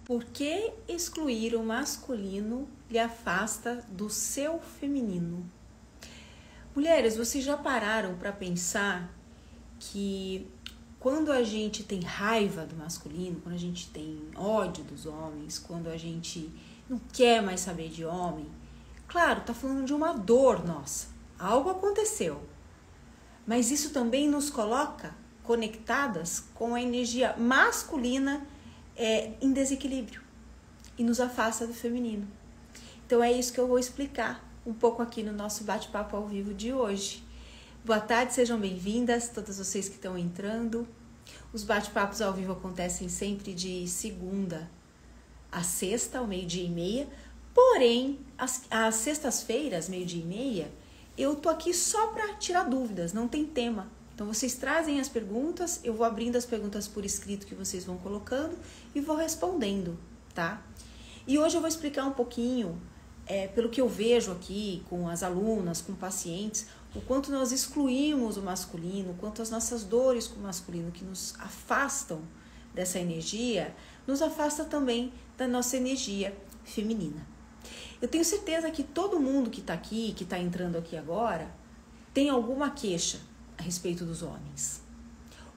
Por que excluir o masculino lhe afasta do seu feminino? Mulheres, vocês já pararam para pensar que quando a gente tem raiva do masculino, quando a gente tem ódio dos homens, quando a gente não quer mais saber de homem, claro, tá falando de uma dor nossa, algo aconteceu, mas isso também nos coloca conectadas com a energia masculina em desequilíbrio e nos afasta do feminino. Então é isso que eu vou explicar um pouco aqui no nosso bate-papo ao vivo de hoje. Boa tarde, sejam bem-vindas, todas vocês que estão entrando. Os bate-papos ao vivo acontecem sempre de segunda a sexta, ao 12:30. Porém, às sextas-feiras, 12:30, eu tô aqui só para tirar dúvidas, não tem tema. Então, vocês trazem as perguntas, eu vou abrindo as perguntas por escrito que vocês vão colocando e vou respondendo, tá? E hoje eu vou explicar um pouquinho, pelo que eu vejo aqui com as alunas, com pacientes, o quanto nós excluímos o masculino, o quanto as nossas dores com o masculino que nos afastam dessa energia, nos afasta também da nossa energia feminina. Eu tenho certeza que todo mundo que está aqui, que está entrando aqui agora, tem alguma queixa a respeito dos homens,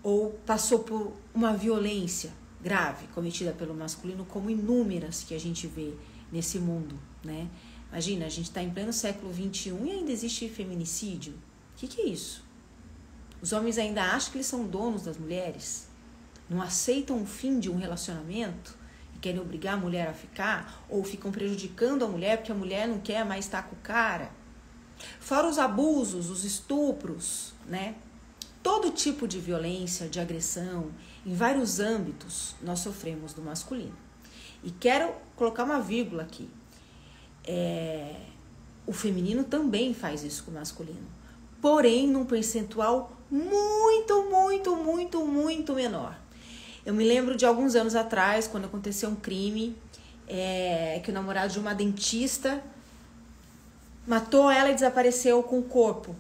ou passou por uma violência grave cometida pelo masculino, como inúmeras que a gente vê nesse mundo, né? Imagina, a gente está em pleno século XXI e ainda existe feminicídio. O que é isso? Os homens ainda acham que eles são donos das mulheres, não aceitam o fim de um relacionamento e querem obrigar a mulher a ficar, ou ficam prejudicando a mulher porque a mulher não quer mais estar com o cara. Fora os abusos, os estupros, né? Todo tipo de violência, de agressão, em vários âmbitos, nós sofremos do masculino. E quero colocar uma vírgula aqui. O feminino também faz isso com o masculino. Porém, num percentual muito, muito, muito, muito menor. Eu me lembro de alguns anos atrás, quando aconteceu um crime, que o namorado de uma dentista matou ela e desapareceu com o corpo.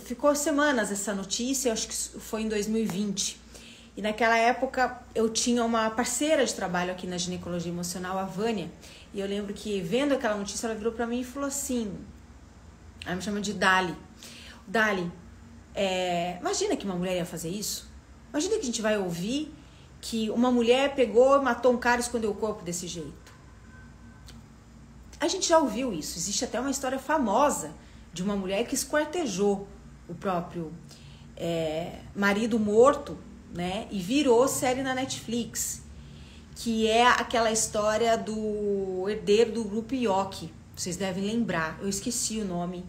Ficou semanas essa notícia, acho que foi em 2020. E naquela época eu tinha uma parceira de trabalho aqui na ginecologia emocional, a Vânia. E eu lembro que vendo aquela notícia, ela virou pra mim e falou assim, ela me chama de Dali. Dali, imagina que uma mulher ia fazer isso? Imagina que a gente vai ouvir que uma mulher pegou, matou um cara e escondeu o corpo desse jeito. A gente já ouviu isso, existe até uma história famosa de uma mulher que esquartejou o próprio marido morto, né? E virou série na Netflix, que é aquela história do herdeiro do grupo Yoki. Vocês devem lembrar, eu esqueci o nome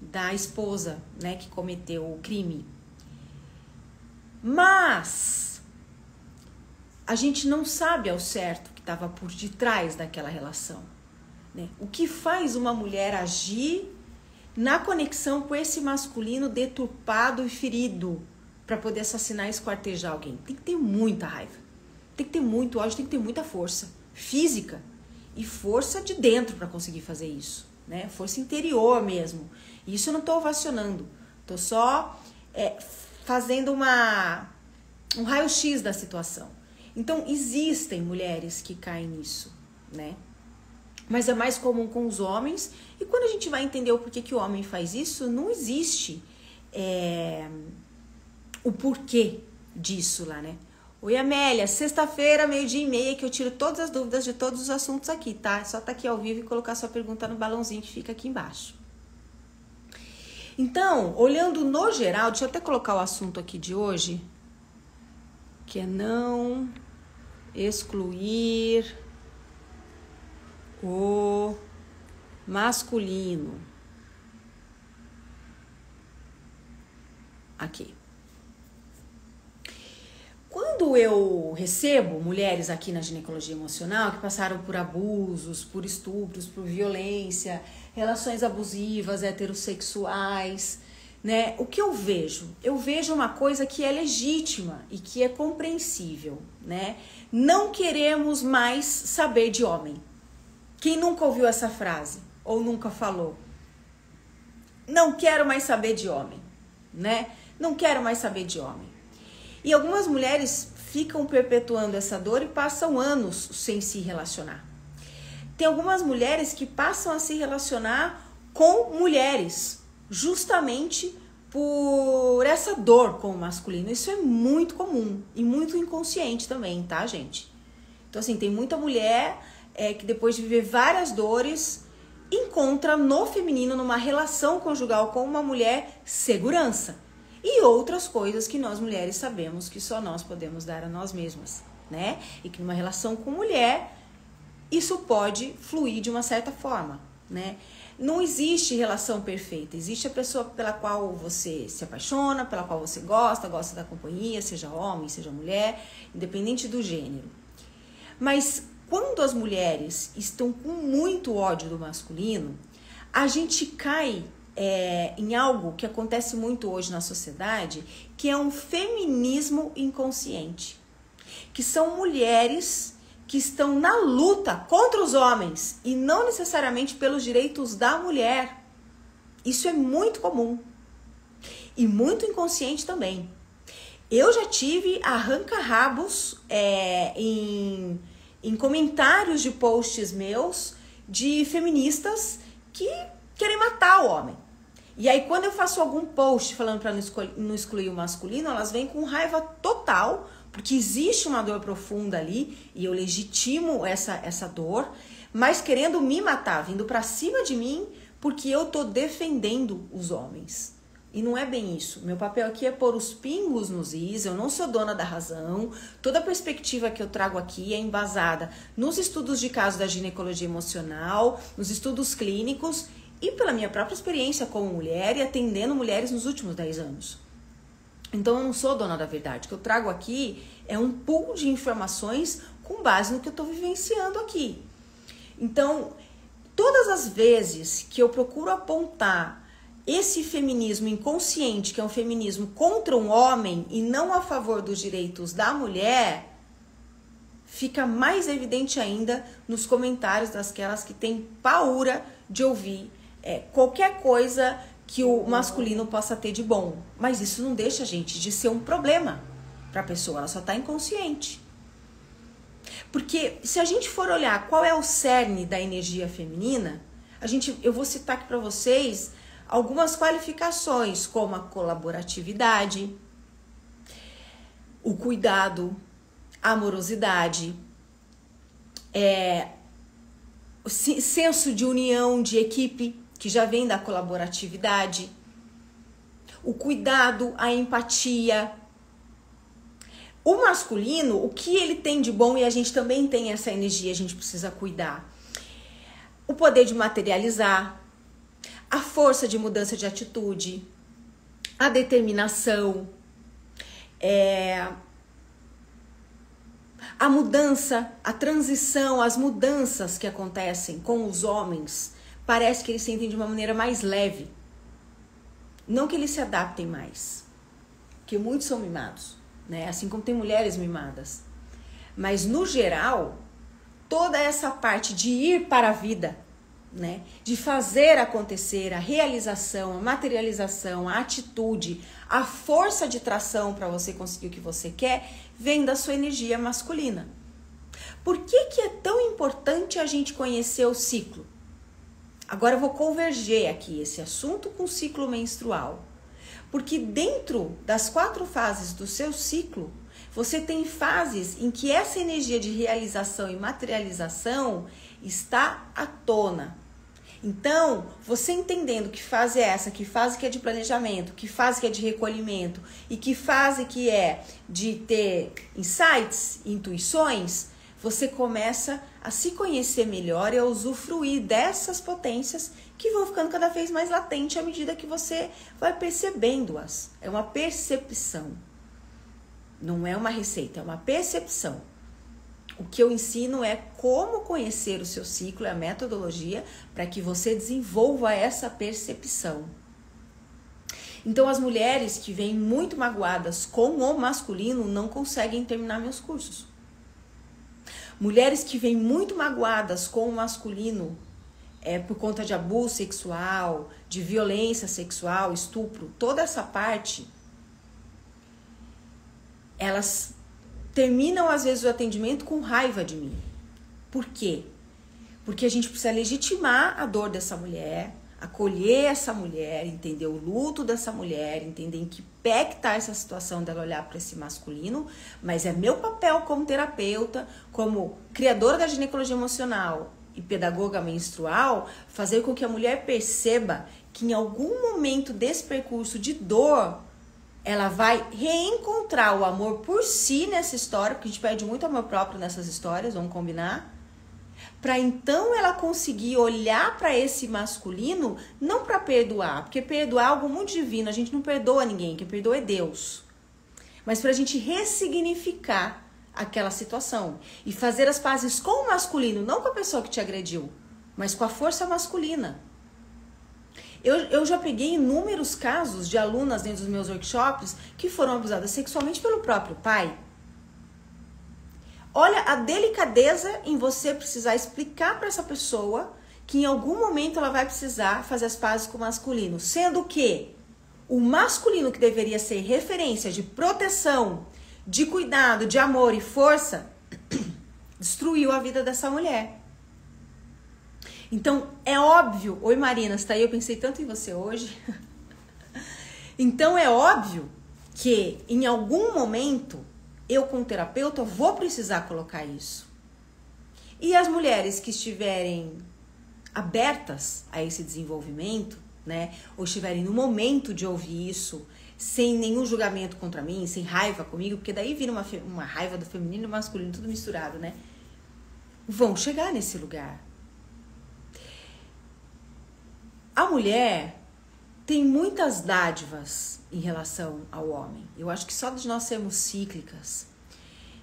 da esposa, né, que cometeu o crime. Mas a gente não sabe ao certo o que estava por detrás daquela relação. O que faz uma mulher agir na conexão com esse masculino deturpado e ferido para poder assassinar e esquartejar alguém? Tem que ter muita raiva, tem que ter muito ódio, tem que ter muita força física e força de dentro para conseguir fazer isso, né? Força interior mesmo. E isso eu não estou ovacionando, estou só fazendo um raio-x da situação. Então, existem mulheres que caem nisso, né? Mas é mais comum com os homens. E quando a gente vai entender o porquê que o homem faz isso, não existe o porquê disso lá, né? Oi, Amélia, sexta-feira, 12:30, que eu tiro todas as dúvidas de todos os assuntos aqui, tá? É só estar aqui ao vivo e colocar sua pergunta no balãozinho que fica aqui embaixo. Então, olhando no geral, deixa eu até colocar o assunto aqui de hoje, que é não excluir o masculino. Aqui. Quando eu recebo mulheres aqui na ginecologia emocional que passaram por abusos, por estupros, por violência, relações abusivas, heterossexuais, né? O que eu vejo? Eu vejo uma coisa que é legítima e que é compreensível, né? Não queremos mais saber de homem. Quem nunca ouviu essa frase ou nunca falou? Não quero mais saber de homem, né? Não quero mais saber de homem. E algumas mulheres ficam perpetuando essa dor e passam anos sem se relacionar. Tem algumas mulheres que passam a se relacionar com mulheres, justamente por essa dor com o masculino. Isso é muito comum e muito inconsciente também, tá, gente? Então, assim, tem muita mulher que depois de viver várias dores, encontra no feminino, numa relação conjugal com uma mulher, segurança. E outras coisas que nós mulheres sabemos que só nós podemos dar a nós mesmas, né? E que numa relação com mulher, isso pode fluir de uma certa forma, né? Não existe relação perfeita, existe a pessoa pela qual você se apaixona, pela qual você gosta da companhia, seja homem, seja mulher, independente do gênero. Mas quando as mulheres estão com muito ódio do masculino, a gente cai em algo que acontece muito hoje na sociedade, que é um feminismo inconsciente, que são mulheres que estão na luta contra os homens e não necessariamente pelos direitos da mulher. Isso é muito comum e muito inconsciente também. Eu já tive arranca-rabos em comentários de posts meus de feministas que querem matar o homem. E aí quando eu faço algum post falando para não excluir o masculino, elas vêm com raiva total, porque existe uma dor profunda ali e eu legitimo essa dor, mas querendo me matar, vindo pra cima de mim, porque eu tô defendendo os homens. E não é bem isso. Meu papel aqui é pôr os pingos nos is, eu não sou dona da razão. Toda a perspectiva que eu trago aqui é embasada nos estudos de caso da ginecologia emocional, nos estudos clínicos e pela minha própria experiência como mulher e atendendo mulheres nos últimos 10 anos. Então eu não sou dona da verdade. O que eu trago aqui é um pool de informações com base no que eu estou vivenciando aqui. Então, todas as vezes que eu procuro apontar esse feminismo inconsciente, que é um feminismo contra um homem e não a favor dos direitos da mulher, fica mais evidente ainda nos comentários daquelas que têm paura de ouvir qualquer coisa que o masculino possa ter de bom. Mas isso não deixa, gente, de ser um problema para a pessoa, ela só está inconsciente. Porque se a gente for olhar qual é o cerne da energia feminina, eu vou citar aqui para vocês algumas qualificações, como a colaboratividade, o cuidado, a amorosidade, o senso de união, de equipe, que já vem da colaboratividade, o cuidado, a empatia. O masculino, o que ele tem de bom, e a gente também tem essa energia, a gente precisa cuidar. O poder de materializar, a força de mudança de atitude, a determinação, a mudança, a transição, as mudanças que acontecem com os homens, parece que eles sentem de uma maneira mais leve. Não que eles se adaptem mais, porque muitos são mimados, né? Assim como tem mulheres mimadas. Mas no geral, toda essa parte de ir para a vida, né? De fazer acontecer a realização, a materialização, a atitude, a força de tração para você conseguir o que você quer, vem da sua energia masculina. Por que é tão importante a gente conhecer o ciclo? Agora eu vou converger aqui esse assunto com o ciclo menstrual. Porque dentro das 4 fases do seu ciclo, você tem fases em que essa energia de realização e materialização está à tona. Então, você entendendo que fase é essa, que fase que é de planejamento, que fase que é de recolhimento e que fase que é de ter insights, intuições, você começa a se conhecer melhor e a usufruir dessas potências que vão ficando cada vez mais latentes à medida que você vai percebendo-as. É uma percepção. Não é uma receita, é uma percepção. O que eu ensino é como conhecer o seu ciclo, é a metodologia para que você desenvolva essa percepção. Então, as mulheres que vêm muito magoadas com o masculino não conseguem terminar meus cursos. Mulheres que vêm muito magoadas com o masculino por conta de abuso sexual, de violência sexual, estupro, toda essa parte, elas terminam às vezes o atendimento com raiva de mim. Por quê? Porque a gente precisa legitimar a dor dessa mulher, acolher essa mulher, entender o luto dessa mulher, entender em que pé que tá essa situação dela olhar para esse masculino, mas é meu papel como terapeuta, como criadora da ginecologia emocional e pedagoga menstrual, fazer com que a mulher perceba que em algum momento desse percurso de dor, ela vai reencontrar o amor por si nessa história, porque a gente perde muito amor próprio nessas histórias, vamos combinar? Para então ela conseguir olhar para esse masculino, não para perdoar, porque perdoar é algo muito divino, a gente não perdoa ninguém, quem perdoa é Deus. Mas para a gente ressignificar aquela situação e fazer as pazes com o masculino, não com a pessoa que te agrediu, mas com a força masculina. Eu já peguei inúmeros casos de alunas dentro dos meus workshops que foram abusadas sexualmente pelo próprio pai. Olha a delicadeza em você precisar explicar para essa pessoa que em algum momento ela vai precisar fazer as pazes com o masculino, sendo que o masculino que deveria ser referência de proteção, de cuidado, de amor e força, destruiu a vida dessa mulher. Então, é óbvio... Oi, Marina, você tá aí? Eu pensei tanto em você hoje. Então, é óbvio que em algum momento, eu como terapeuta, vou precisar colocar isso. E as mulheres que estiverem abertas a esse desenvolvimento, né? Ou estiverem no momento de ouvir isso, sem nenhum julgamento contra mim, sem raiva comigo, porque daí vira uma raiva do feminino e do masculino, tudo misturado, né? Vão chegar nesse lugar. A mulher tem muitas dádivas em relação ao homem. Eu acho que só de nós sermos cíclicas,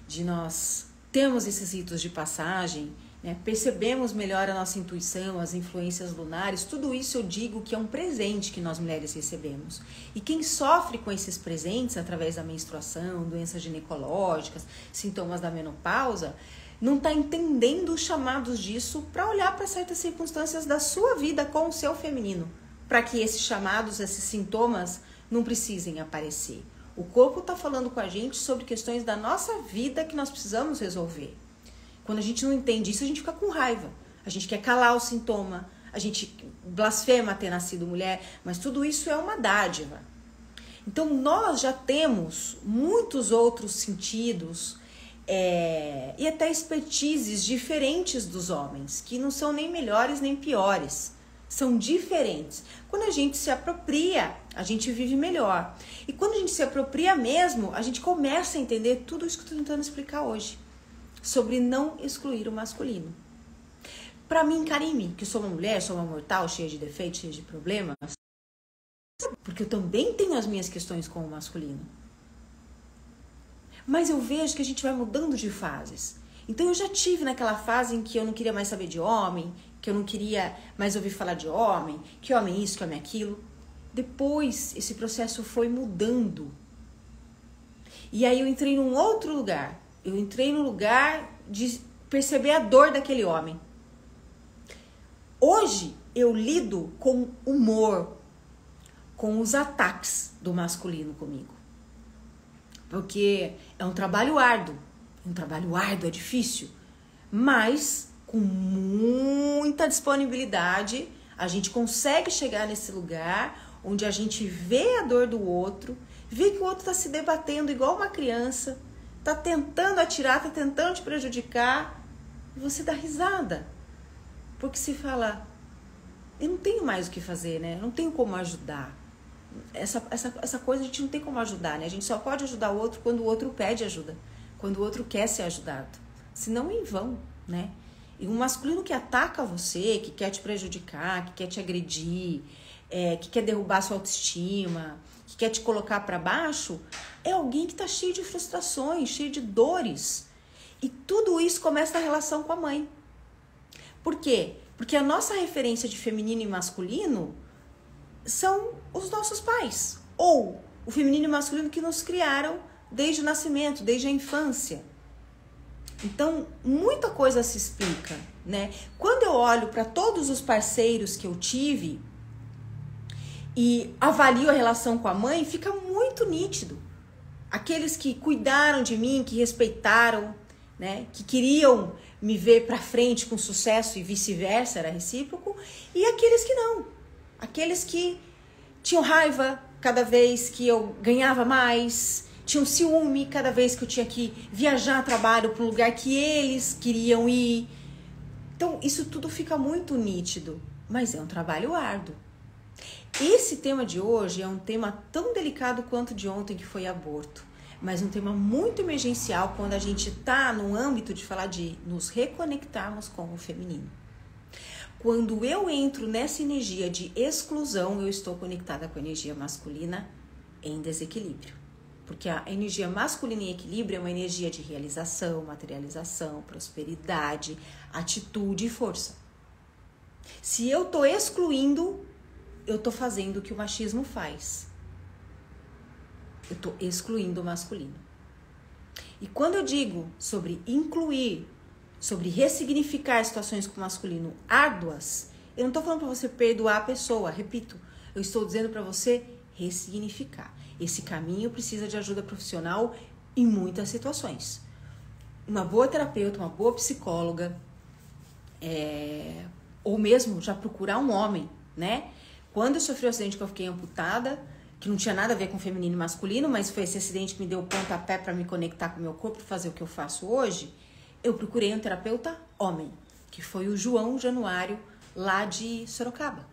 de nós termos esses ritos de passagem, né, percebemos melhor a nossa intuição, as influências lunares, tudo isso eu digo que é um presente que nós mulheres recebemos. E quem sofre com esses presentes através da menstruação, doenças ginecológicas, sintomas da menopausa, não está entendendo os chamados disso para olhar para certas circunstâncias da sua vida com o seu feminino, para que esses chamados, esses sintomas não precisem aparecer. O corpo está falando com a gente sobre questões da nossa vida que nós precisamos resolver. Quando a gente não entende isso, a gente fica com raiva. A gente quer calar o sintoma, a gente blasfema ter nascido mulher, mas tudo isso é uma dádiva. Então nós já temos muitos outros sentidos e até expertises diferentes dos homens, que não são nem melhores nem piores, são diferentes. Quando a gente se apropria, a gente vive melhor. E quando a gente se apropria mesmo, a gente começa a entender tudo isso que eu estou tentando explicar hoje, sobre não excluir o masculino. Para mim, Karime, que sou uma mulher, sou uma mortal, cheia de defeitos, cheia de problemas, porque eu também tenho as minhas questões com o masculino. Mas eu vejo que a gente vai mudando de fases. Então eu já tive naquela fase em que eu não queria mais saber de homem, que eu não queria mais ouvir falar de homem, que homem isso, que homem aquilo. Depois esse processo foi mudando. E aí eu entrei num outro lugar. Eu entrei no lugar de perceber a dor daquele homem. Hoje eu lido com humor, com os ataques do masculino comigo. Porque é um trabalho árduo. É difícil. Mas com muita disponibilidade, a gente consegue chegar nesse lugar onde a gente vê a dor do outro, vê que o outro está se debatendo igual uma criança, está tentando atirar, está tentando te prejudicar, e você dá risada. Porque se fala, eu não tenho mais o que fazer, né? Eu não tenho como ajudar. Essa coisa a gente não tem como ajudar, né? A gente só pode ajudar o outro quando o outro pede ajuda, quando o outro quer ser ajudado. Senão em vão, né? E um masculino que ataca você, que quer te prejudicar, que quer te agredir, que quer derrubar sua autoestima, que quer te colocar para baixo, é alguém que está cheio de frustrações, cheio de dores. E tudo isso começa na relação com a mãe. Por quê? Porque a nossa referência de feminino e masculino são os nossos pais. Ou o feminino e masculino que nos criaram desde o nascimento, desde a infância. Então, muita coisa se explica, né? Quando eu olho para todos os parceiros que eu tive e avalio a relação com a mãe, fica muito nítido. aqueles que cuidaram de mim, que respeitaram, né, que queriam me ver para frente com sucesso e vice-versa, era recíproco, e aqueles que não, aqueles que tinham raiva cada vez que eu ganhava mais, tinham ciúme cada vez que eu tinha que viajar a trabalho para o lugar que eles queriam ir. Então isso tudo fica muito nítido, mas é um trabalho árduo. Esse tema de hoje é um tema tão delicado quanto de ontem, que foi aborto, mas um tema muito emergencial quando a gente está no âmbito de falar de nos reconectarmos com o feminino. Quando eu entro nessa energia de exclusão, eu estou conectada com a energia masculina em desequilíbrio. Porque a energia masculina em equilíbrio é uma energia de realização, materialização, prosperidade, atitude e força. Se eu estou excluindo, eu estou fazendo o que o machismo faz. Eu estou excluindo o masculino. E quando eu digo sobre incluir, sobre ressignificar situações com o masculino árduas, eu não estou falando para você perdoar a pessoa, repito, eu estou dizendo para você ressignificar. Esse caminho precisa de ajuda profissional em muitas situações. Uma boa terapeuta, uma boa psicóloga, ou mesmo já procurar um homem, né? Quando eu sofri o acidente que eu fiquei amputada, que não tinha nada a ver com feminino e masculino, mas foi esse acidente que me deu o pontapé para me conectar com o meu corpo e fazer o que eu faço hoje, eu procurei um terapeuta homem, que foi o João Januário, lá de Sorocaba.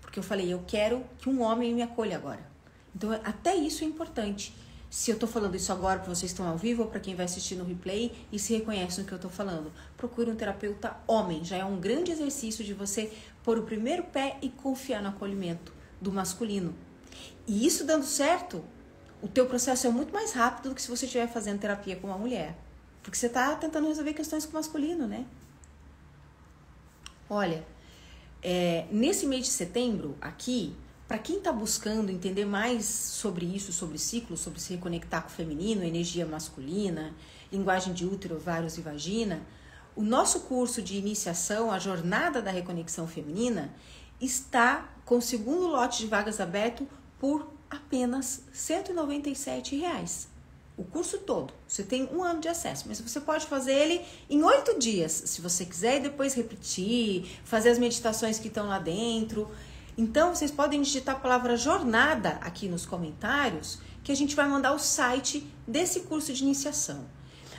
Porque eu falei, eu quero que um homem me acolha agora. Então, até isso é importante. Se eu tô falando isso agora para vocês que estão ao vivo ou para quem vai assistir no replay e se reconhece no que eu tô falando, procure um terapeuta homem. Já é um grande exercício de você pôr o primeiro pé e confiar no acolhimento do masculino. E isso dando certo, o teu processo é muito mais rápido do que se você estiver fazendo terapia com uma mulher. Porque você tá tentando resolver questões com o masculino, né? Olha, nesse mês de setembro, aqui, para quem está buscando entender mais sobre isso, sobre ciclo, sobre se reconectar com o feminino, energia masculina, linguagem de útero, ovários e vagina, o nosso curso de iniciação, a Jornada da Reconexão Feminina, está com o segundo lote de vagas aberto por apenas R$ 197. O curso todo. Você tem 1 ano de acesso, mas você pode fazer ele em 8 dias, se você quiser, e depois repetir, fazer as meditações que estão lá dentro. Então, vocês podem digitar a palavra jornada aqui nos comentários, que a gente vai mandar o site desse curso de iniciação.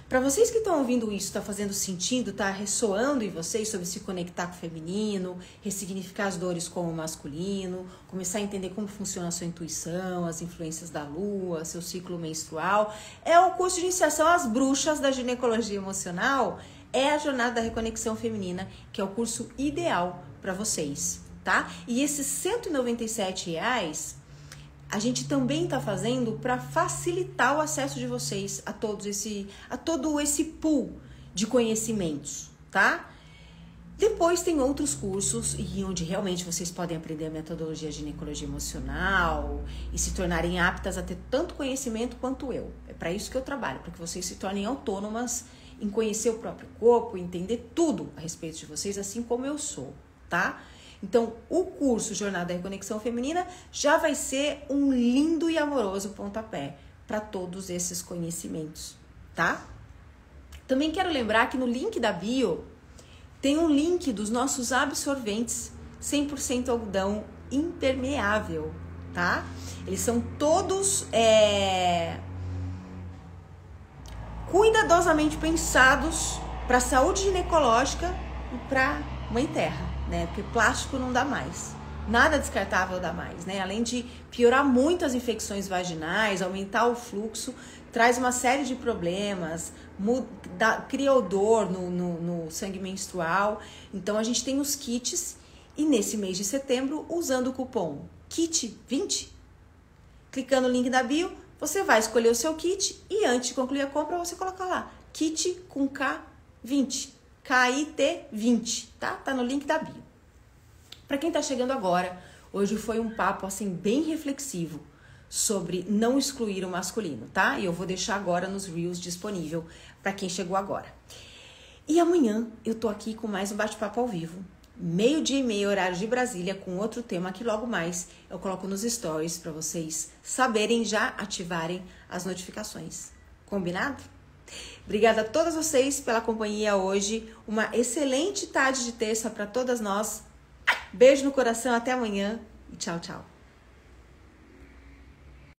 Para vocês que estão ouvindo isso, está fazendo sentido, está ressoando em vocês sobre se conectar com o feminino, ressignificar as dores com o masculino, começar a entender como funciona a sua intuição, as influências da lua, seu ciclo menstrual, é o curso de iniciação às bruxas da ginecologia emocional, é a Jornada da Reconexão Feminina, que é o curso ideal para vocês, tá? E esses R$ 197, a gente também está fazendo para facilitar o acesso de vocês a todo esse pool de conhecimentos, tá? Depois tem outros cursos e onde realmente vocês podem aprender a metodologia de ginecologia emocional e se tornarem aptas a ter tanto conhecimento quanto eu. É para isso que eu trabalho, para que vocês se tornem autônomas em conhecer o próprio corpo, entender tudo a respeito de vocês, assim como eu sou, tá? Então, o curso Jornada da Reconexão Feminina já vai ser um lindo e amoroso pontapé para todos esses conhecimentos, tá? Também quero lembrar que no link da bio tem um link dos nossos absorventes 100% algodão impermeável, tá? Eles são todos cuidadosamente pensados para a saúde ginecológica e para Mãe Terra, né? Porque plástico não dá mais. Nada descartável dá mais, né? Além de piorar muito as infecções vaginais, aumentar o fluxo, traz uma série de problemas, cria odor no sangue menstrual. Então, a gente tem os kits e nesse mês de setembro, usando o cupom KIT20, clicando no link da bio, você vai escolher o seu kit e antes de concluir a compra, você coloca lá, KIT com K20, KIT20, tá? Tá no link da bio. Para quem tá chegando agora, hoje foi um papo assim bem reflexivo sobre não excluir o masculino, tá? E eu vou deixar agora nos Reels disponível para quem chegou agora. E amanhã eu tô aqui com mais um bate-papo ao vivo meio-dia e meia, horário de Brasília, com outro tema que logo mais eu coloco nos stories para vocês saberem, já ativarem as notificações. Combinado? Obrigada a todas vocês pela companhia hoje. Uma excelente tarde de terça para todas nós. Beijo no coração, até amanhã e tchau, tchau.